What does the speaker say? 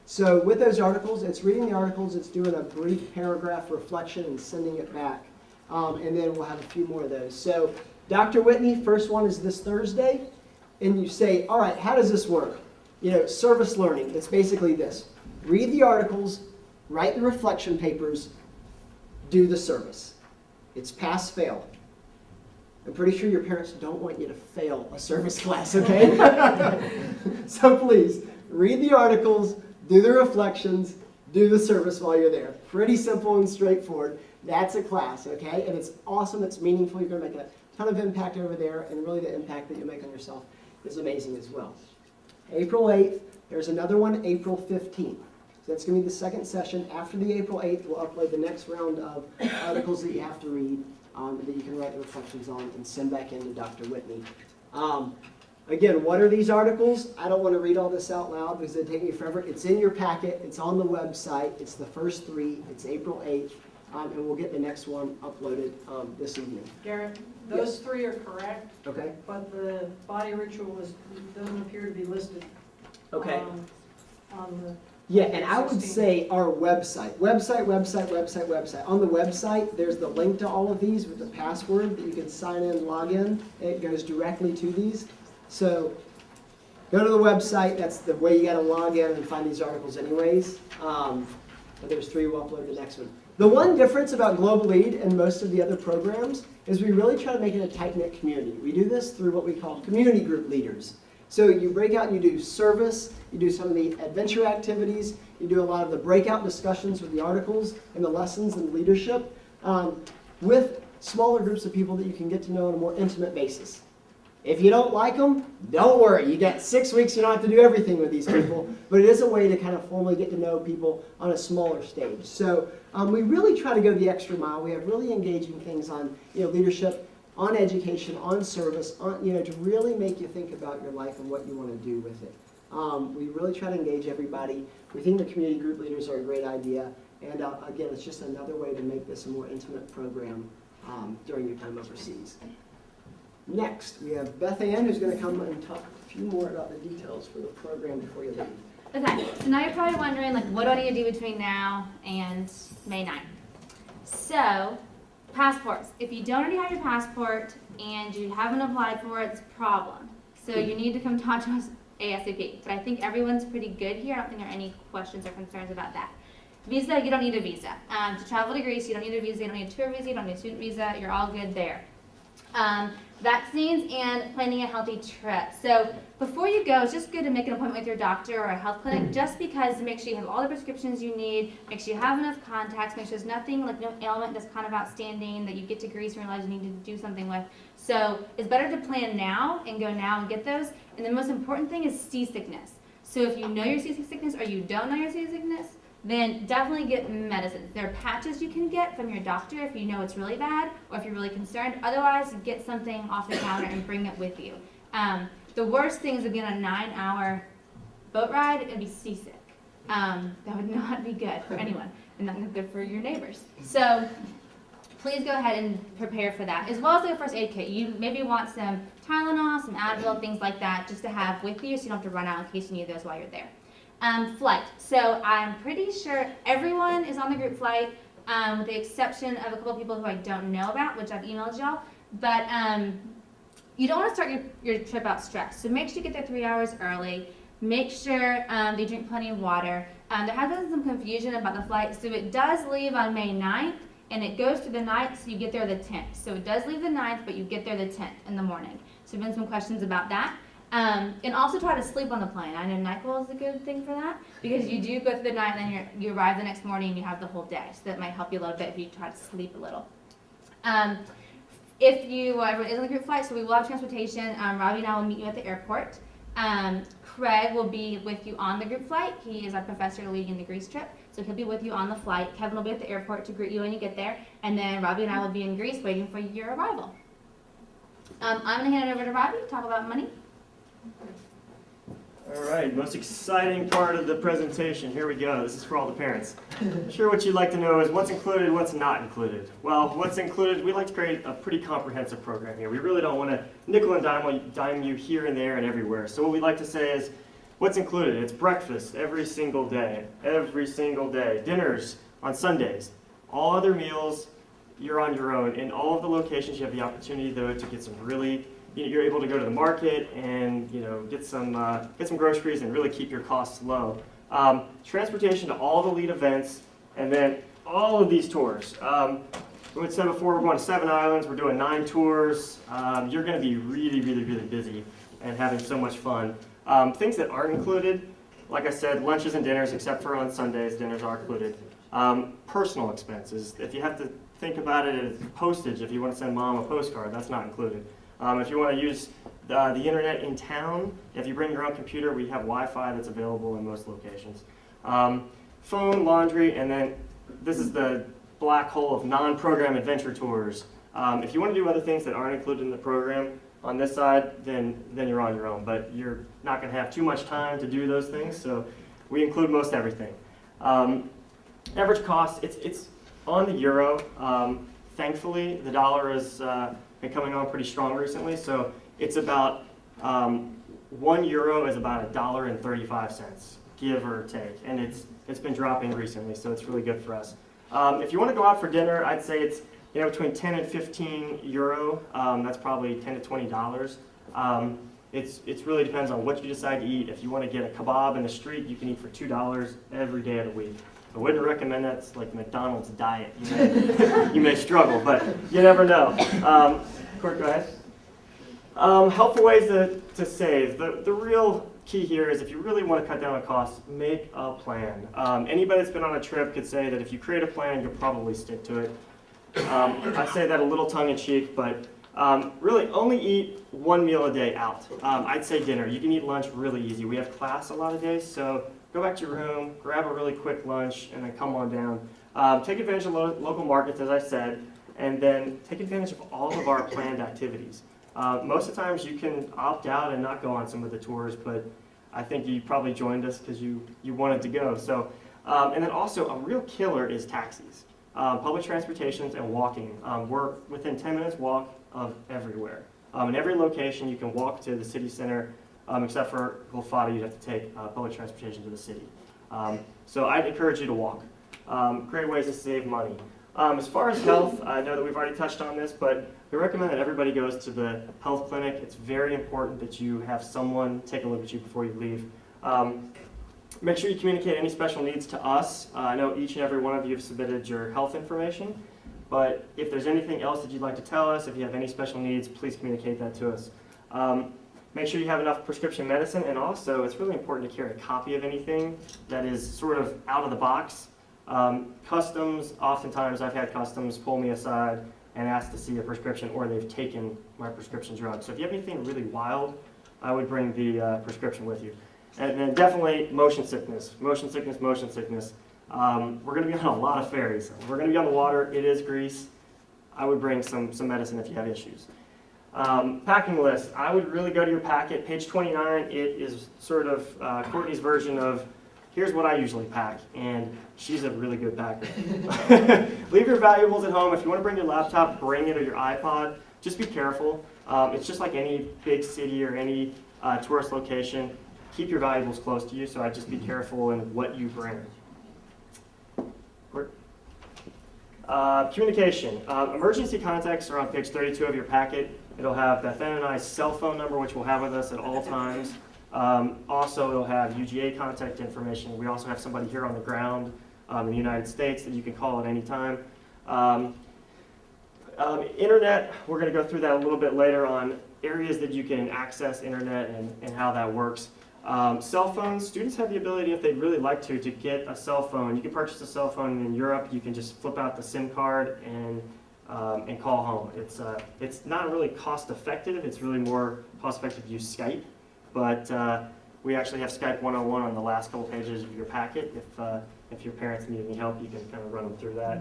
So with those articles, it's reading the articles, it's doing a brief paragraph reflection and sending it back. And then we'll have a few more of those. So Dr. Whitney, first one is this Thursday. And you say, all right, how does this work? Service learning, it's basically this. Read the articles, write the reflection papers, do the service. It's pass-fail. I'm pretty sure your parents don't want you to fail a service class, okay? So please, read the articles, do the reflections, do the service while you're there. Pretty simple and straightforward. That's a class, okay? And it's awesome, it's meaningful. You're going to make a ton of impact over there, and really the impact that you make on yourself is amazing as well. April 8th, there's another one, April 15th. So that's going to be the second session. After the April 8th, we'll upload the next round of articles that you have to read, that you can write the reflections on and send back in to Dr. Whitney. Again, what are these articles? I don't want to read all this out loud because it'd take me forever. It's in your packet. It's on the website. It's the first three. It's April 8th. And we'll get the next one uploaded this evening. Garrett, those three are correct, Okay? but the body ritual doesn't appear to be listed. Okay. On the Yeah, and I would 16th. say our website. On the website, there's the link to all of these with the password that you can sign in, log in. It goes directly to these. So go to the website. That's the way you got to log in and find these articles anyways. But there's three. We'll upload the next one. The one difference about Global Lead and most of the other programs is we really try to make it a tight-knit community. We do this through what we call community group leaders. So you break out and you do service, you do some of the adventure activities, you do a lot of the breakout discussions with the articles and the lessons and leadership with smaller groups of people that you can get to know on a more intimate basis. If you don't like them, don't worry. You got 6 weeks, you don't have to do everything with these people, but it is a way to kind of formally get to know people on a smaller stage. So we really try to go the extra mile. We have really engaging things on leadership, on education, on service, on, to really make you think about your life and what you want to do with it. We really try to engage everybody. We think the community group leaders are a great idea. And again, it's just another way to make this a more intimate program during your time overseas. Next, we have Beth Ann, who's going to come and talk a few more about the details for the program before you leave. Okay, so now you're probably wondering, what do I need to do between now and May 9th? So, passports. If you don't already have your passport and you haven't applied for it, it's a problem. So you need to come talk to us ASAP. But I think everyone's pretty good here. I don't think there are any questions or concerns about that. Visa, you don't need a visa. To travel to Greece, you don't need a visa. You don't need a tour visa. You don't need a student visa. You're all good there. Vaccines and planning a healthy trip. So before you go, it's just good to make an appointment with your doctor or a health clinic just because to make sure you have all the prescriptions you need, make sure you have enough contacts, make sure there's nothing, no ailment that's kind of outstanding that you get to Greece and realize you need to do something with. So it's better to plan now and go now and get those. And the most important thing is seasickness. So if you know your seasickness or you don't know your seasickness, then definitely get medicine. There are patches you can get from your doctor if you know it's really bad or if you're really concerned. Otherwise, get something off the counter and bring it with you. The worst thing is, again, a 9-hour boat ride and be seasick. That would not be good for anyone and not good for your neighbors. So please go ahead and prepare for that, as well as the first aid kit. You maybe want some Tylenol, some Advil, things like that, just to have with you so you don't have to run out in case you need those while you're there. Flight. So I'm pretty sure everyone is on the group flight, with the exception of a couple of people who I don't know about, which I've emailed y'all. But you don't want to start your trip out stressed. So make sure you get there 3 hours early. Make sure you drink plenty of water. There has been some confusion about the flight. So it does leave on May 9th, and it goes to the 9th, so you get there the 10th. So it does leave the 9th, but you get there the 10th in the morning. So there have been some questions about that. And also try to sleep on the plane. I know NyQuil is a good thing for that because you do go through the night and then you arrive the next morning and you have the whole day. So that might help you a little bit if you try to sleep a little. If everyone is on the group flight, so we will have transportation. Robbie and I will meet you at the airport. Craig will be with you on the group flight. He is our professor leading the Greece trip. So he'll be with you on the flight. Kevin will be at the airport to greet you when you get there. And then Robbie and I will be in Greece waiting for your arrival. I'm going to hand it over to Robbie to talk about money. All right, most exciting part of the presentation. Here we go. This is for all the parents. I'm sure what you'd like to know is what's included and what's not included. Well, what's included, we like to create a pretty comprehensive program here. We really don't want to nickel and dime you here and there and everywhere. So what we like to say is, What's included? It's breakfast every single day, every single day. Dinners on Sundays. All other meals, you're on your own. In all of the locations, you have the opportunity, though, to get some really, you're able to go to the market and, get some groceries and really keep your costs low. Transportation to all the L.E.A.D events, and then all of these tours. We said before, we're going to 7 islands, we're doing 9 tours. You're going to be really, really, really busy and having so much fun. Things that aren't included, like I said, lunches and dinners, except for on Sundays, dinners are included. Personal expenses, if you have to think about it as postage, if you want to send mom a postcard, that's not included. If you want to use the internet in town, if you bring your own computer, we have Wi-Fi that's available in most locations. Phone, laundry, and then this is the black hole of non-program adventure tours. If you want to do other things that aren't included in the program on this side, then you're on your own, but you're not going to have too much time to do those things, so we include most everything. Average cost, it's on the euro. Thankfully, the dollar has been coming on pretty strong recently, so it's about €1 is about $1.35, give or take, and it's been dropping recently, so it's really good for us. If you want to go out for dinner, I'd say it's between 10 and 15 euro. That's probably $10 to $20. It really depends on what you decide to eat. If you want to get a kebab in the street, you can eat for $2 every day of the week. I wouldn't recommend that. It's like McDonald's diet. You may struggle, but you never know. Court, go ahead. Helpful ways to save. The real key here is if you really want to cut down on costs, make a plan. Anybody that's been on a trip could say that if you create a plan, you'll probably stick to it. I say that a little tongue-in-cheek, but really only eat 1 meal a day out. I'd say dinner. You can eat lunch really easy. We have class a lot of days, so go back to your room, grab a really quick lunch, and then come on down. Take advantage of local markets, as I said, and then take advantage of all of our planned activities. Most of the times you can opt out and not go on some of the tours, but I think you probably joined us because you wanted to go. So, and then also a real killer is taxis. Public transportations and walking. We're within 10 minutes walk of everywhere. In every location you can walk to the city center, except for Gulfada, you'd have to take public transportation to the city. So I'd encourage you to walk. Great ways to save money. As far as health, I know that we've already touched on this, but we recommend that everybody goes to the health clinic. It's very important that you have someone take a look at you before you leave. Make sure you communicate any special needs to us. I know each and every one of you have submitted your health information, but if there's anything else that you'd like to tell us, if you have any special needs, please communicate that to us. Make sure you have enough prescription medicine, and also it's really important to carry a copy of anything that is sort of out of the box. Customs, oftentimes I've had customs pull me aside and ask to see a prescription, or they've taken my prescription drug. So if you have anything really wild, I would bring the prescription with you. And then definitely motion sickness. Motion sickness. We're going to be on a lot of ferries. We're going to be on the water. It is Greece. I would bring some medicine if you have issues. Packing list. I would really go to your packet. Page 29, it is sort of Courtney's version of here's what I usually pack, and she's a really good packer. Leave your valuables at home. If you want to bring your laptop, bring it, or your iPod. Just be careful. It's just like any big city or any tourist location. Keep your valuables close to you, so I'd just be careful in what you bring. Communication. Emergency contacts are on page 32 of your packet. It'll have Beth Ann and I's cell phone number, which we'll have with us at all times. Also, it'll have UGA contact information. We also have somebody here on the ground in the United States that you can call at any time. Internet, we're going to go through that a little bit later on areas that you can access internet and how that works. Cell phones, students have the ability, if they'd really like to get a cell phone. You can purchase a cell phone in Europe. You can just flip out the SIM card and call home. It's not really cost effective. It's really more cost effective to use Skype. But we actually have Skype 101 on the last couple pages of your packet. If your parents need any help, you can kind of run them through that.